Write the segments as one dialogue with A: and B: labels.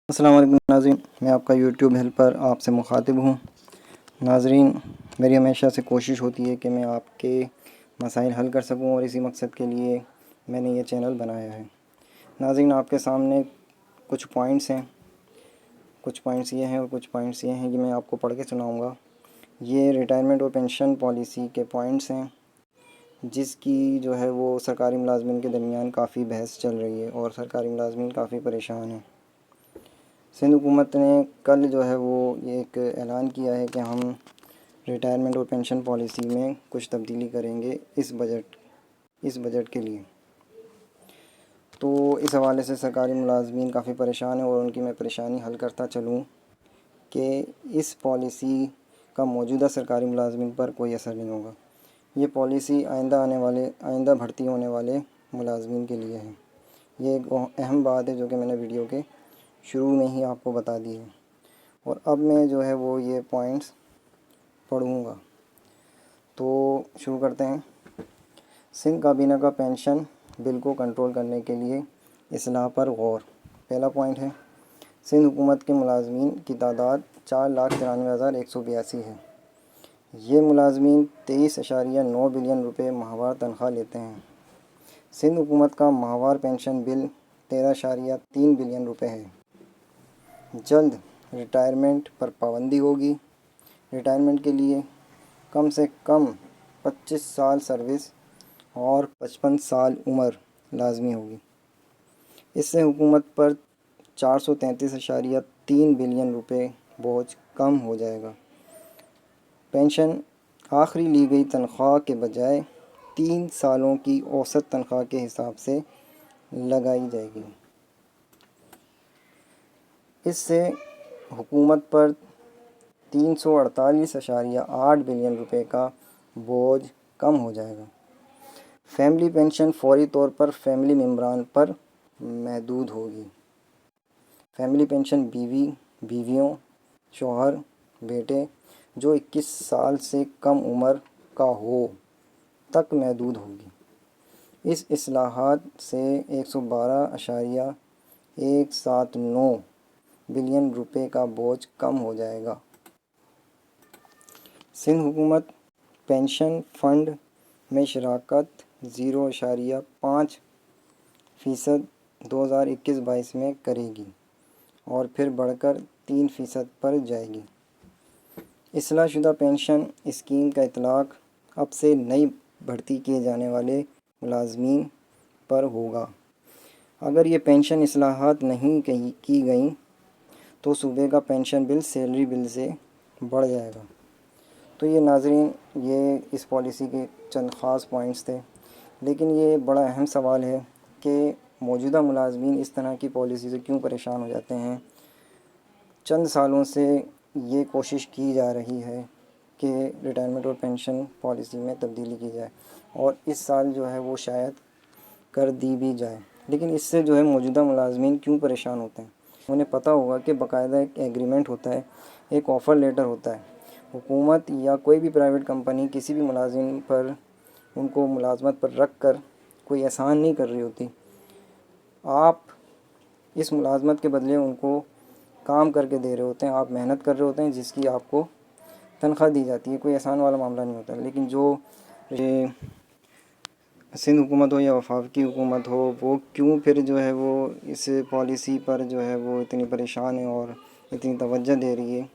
A: السلام علیکم ناظرین، میں آپ کا یوٹیوب ہیلپر آپ سے مخاطب ہوں۔ ناظرین، میری ہمیشہ سے کوشش ہوتی ہے کہ میں آپ کے مسائل حل کر سکوں، اور اسی مقصد کے لیے میں نے یہ چینل بنایا ہے۔ ناظرین، آپ کے سامنے کچھ پوائنٹس ہیں، کچھ پوائنٹس یہ ہیں اور کچھ پوائنٹس یہ ہیں کہ میں آپ کو پڑھ کے سناؤں گا۔ یہ ریٹائرمنٹ اور پینشن پالیسی کے پوائنٹس ہیں، جس کی جو ہے وہ سرکاری ملازمین کے درمیان کافی بحث چل رہی ہے اور سرکاری ملازمین کافی پریشان ہیں۔ سندھ حکومت نے کل جو ہے وہ یہ ایک اعلان کیا ہے کہ ہم ریٹائرمنٹ اور پینشن پالیسی میں کچھ تبدیلی کریں گے اس بجٹ کے لیے۔ تو اس حوالے سے سرکاری ملازمین کافی پریشان ہیں، اور ان کی میں پریشانی حل کرتا چلوں کہ اس پالیسی کا موجودہ سرکاری ملازمین پر کوئی اثر نہیں ہوگا۔ یہ پالیسی آئندہ بھرتی ہونے والے ملازمین کے لیے ہے۔ یہ ایک اہم بات ہے جو کہ میں نے ویڈیو کے شروع میں ہی آپ کو بتا دی ہے، اور اب میں جو ہے وہ یہ پوائنٹس پڑھوں گا۔ تو شروع کرتے ہیں۔ سندھ کابینہ کا پینشن بل کو کنٹرول کرنے کے لیے اصلاح پر غور۔ پہلا پوائنٹ ہے، سندھ حکومت کے ملازمین کی تعداد 4,93,182 ہے۔ یہ ملازمین 23.9 بلین روپے ماہوار تنخواہ لیتے ہیں۔ سندھ حکومت کا ماہوار پینشن بل 13.3 بلین روپے ہے۔ جلد ریٹائرمنٹ پر پابندی ہوگی۔ ریٹائرمنٹ کے لیے کم سے کم 25 سال سروس اور 55 سال عمر لازمی ہوگی۔ اس سے حکومت پر 433.3 بلین روپے بوجھ کم ہو جائے گا۔ پینشن آخری لی گئی تنخواہ کے بجائے 3 سالوں کی اوسط تنخواہ کے حساب سے لگائی جائے گی۔ اس سے حکومت پر 348.8 بلین روپے کا بوجھ کم ہو جائے گا۔ فیملی پینشن فوری طور پر فیملی ممبران پر محدود ہوگی۔ فیملی پینشن بیویوں، شوہر، بیٹے جو 21 سال سے کم عمر کا ہو تک محدود ہوگی۔ اس اصلاحات سے 112.179 بلین روپے کا بوجھ کم ہو جائے گا۔ سندھ حکومت پینشن فنڈ میں شراکت 0.5% 2021-22 میں کرے گی، اور پھر بڑھ کر 3% پر جائے گی۔ اصلاح شدہ پینشن اسکیم کا اطلاق اب سے نئی بھرتی کیے جانے والے ملازمین پر ہوگا۔ اگر یہ پینشن اصلاحات نہیں کی گئیں تو صوبے کا پینشن بل سیلری بل سے بڑھ جائے گا۔ تو یہ ناظرین، یہ اس پالیسی کے چند خاص پوائنٹس تھے، لیکن یہ بڑا اہم سوال ہے کہ موجودہ ملازمین اس طرح کی پالیسی سے کیوں پریشان ہو جاتے ہیں۔ چند سالوں سے یہ کوشش کی جا رہی ہے کہ ریٹائرمنٹ اور پینشن پالیسی میں تبدیلی کی جائے، اور اس سال جو ہے وہ شاید کر دی بھی جائے، لیکن اس سے جو ہے موجودہ ملازمین کیوں پریشان ہوتے ہیں۔ انہیں پتہ ہوگا کہ باقاعدہ ایک ایگریمنٹ ہوتا ہے، ایک آفر لیٹر ہوتا ہے۔ حکومت یا کوئی بھی پرائیویٹ کمپنی کسی بھی ملازم پر، ان کو ملازمت پر رکھ کر کوئی احسان نہیں کر رہی ہوتی۔ آپ اس ملازمت کے بدلے ان کو کام کر کے دے رہے ہوتے ہیں، آپ محنت کر رہے ہوتے ہیں، جس کی آپ کو تنخواہ دی جاتی ہے۔ کوئی احسان والا معاملہ نہیں ہوتا، لیکن جو سندھ حکومت ہو یا وفاقی حکومت ہو، وہ کیوں پھر جو ہے وہ اس پالیسی پر جو ہے وہ اتنی پریشان ہے اور اتنی توجہ دے رہی ہے،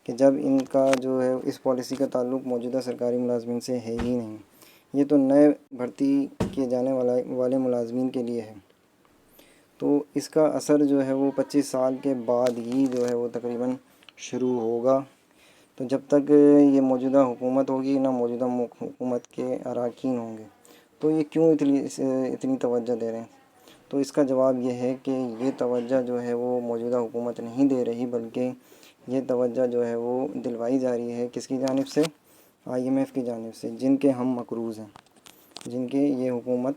A: کہ جب ان کا جو ہے اس پالیسی کا تعلق موجودہ سرکاری ملازمین سے ہے ہی نہیں۔ یہ تو نئے بھرتی کیے جانے والے ملازمین کے لیے ہے۔ تو اس کا اثر جو ہے وہ 25 سال کے بعد ہی جو ہے وہ تقریباً شروع ہوگا۔ تو جب تک یہ موجودہ حکومت ہوگی، نہ موجودہ حکومت کے اراکین ہوں گے، تو یہ کیوں اتنی توجہ دے رہے ہیں؟ تو اس کا جواب یہ ہے کہ یہ توجہ جو ہے وہ موجودہ حکومت نہیں دے رہی، بلکہ یہ توجہ جو ہے وہ دلوائی جا رہی ہے کس کی جانب سے؟ IMF کی جانب سے، جن کے ہم مقروض ہیں، جن کے یہ حکومت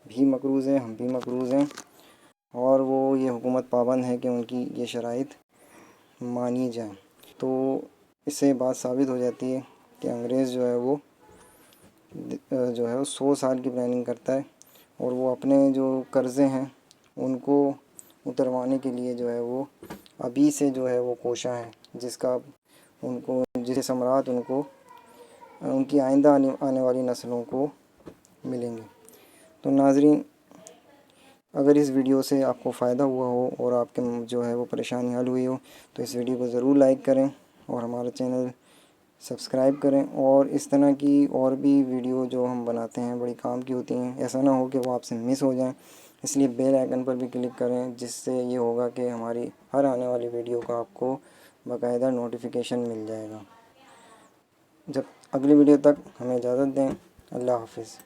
A: بھی مقروض ہے، ہم بھی مقروض ہیں، اور وہ یہ حکومت پابند ہے کہ ان کی یہ شرائط مانی جائیں۔ تو اس سے بات ثابت ہو جاتی ہے کہ انگریز جو ہے وہ 100 سال کی پلاننگ کرتا ہے، اور وہ اپنے جو قرضے ہیں ان کو اتروانے کے لیے جو ہے وہ ابھی سے جو ہے وہ کوشاں ہیں، جس کا ان کو جسے ثمرات ان کو ان کی آئندہ آنے والی نسلوں کو ملیں گے۔ تو ناظرین، اگر اس ویڈیو سے آپ کو فائدہ ہوا ہو اور آپ کے جو ہے وہ پریشانی حل ہوئی ہو تو اس ویڈیو کو ضرور لائک کریں اور ہمارا چینل سبسکرائب کریں، اور اس طرح کی اور بھی ویڈیو جو ہم بناتے ہیں بڑی کام کی ہوتی ہیں، ایسا نہ ہو کہ وہ آپ سے مس ہو جائیں، اس لیے بیل آئیکن پر بھی کلک کریں، جس سے یہ ہوگا کہ ہماری ہر آنے والی ویڈیو کا آپ کو باقاعدہ نوٹیفیکیشن مل جائے گا۔ جب اگلی ویڈیو تک ہمیں اجازت دیں، اللہ حافظ۔